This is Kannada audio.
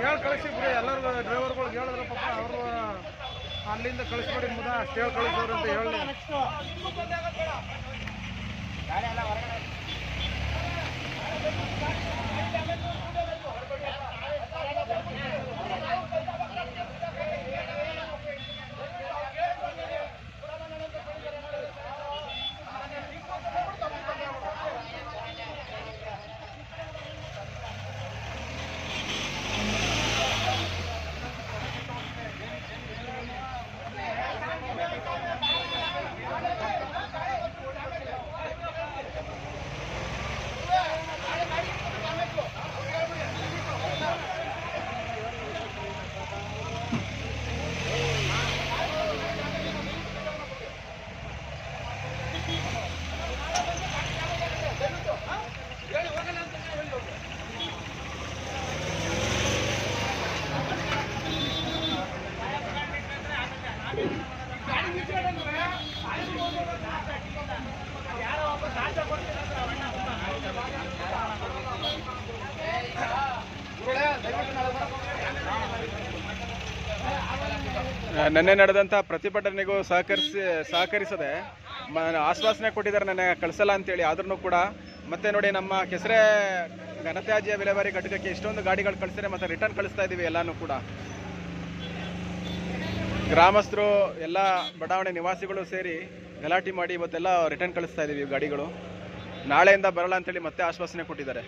ಹೇಳಿ ಕಳಿಸಿಬ್ರಿ ಎಲ್ಲರಿಗೂ ಡ್ರೈವರ್ಗಳಿಗೆ ಹೇಳಿದ್ರೆ ಪಾಪ ಅವರು ಅಲ್ಲಿಂದ ಕಳಿಸ್ಬೇಡಿ ಮುದ ಅಷ್ಟೇ ಹೇಳಿ ಕಳಿಸೋರು ಅಂತ ಹೇಳಿ ನೆನ್ನೆ ನಡೆದಂಥ ಪ್ರತಿಭಟನೆಗೂ ಸಹಕರಿಸದೆ ಆಶ್ವಾಸನೆ ಕೊಟ್ಟಿದ್ದಾರೆ ನೆನ್ನೆ ಕಳಿಸಲ್ಲ ಅಂತೇಳಿ. ಆದ್ರೂ ಕೂಡ ಮತ್ತೆ ನೋಡಿ ನಮ್ಮ ಕೆಸರೆ ಘನತ್ಯಾಜ್ಯ ವಿಲೇವಾರಿ ಘಟಕಕ್ಕೆ ಇಷ್ಟೊಂದು ಗಾಡಿಗಳು ಕಳಿಸಿದ್ರೆ ಮತ್ತೆ ರಿಟರ್ನ್ ಕಳಿಸ್ತಾ ಇದ್ದೀವಿ ಎಲ್ಲಾನು ಕೂಡ. ಗ್ರಾಮಸ್ಥರು ಎಲ್ಲ ಬಡಾವಣೆ ನಿವಾಸಿಗಳು ಸೇರಿ ಗಲಾಟೆ ಮಾಡಿ ಇವತ್ತೆಲ್ಲ ರಿಟರ್ನ್ ಕಳಿಸ್ತಾ ಇದ್ದೀವಿ ಗಾಡಿಗಳು. ನಾಳೆಯಿಂದ ಬರಲ್ಲ ಅಂತೇಳಿ ಮತ್ತೆ ಆಶ್ವಾಸನೆ ಕೊಟ್ಟಿದ್ದಾರೆ.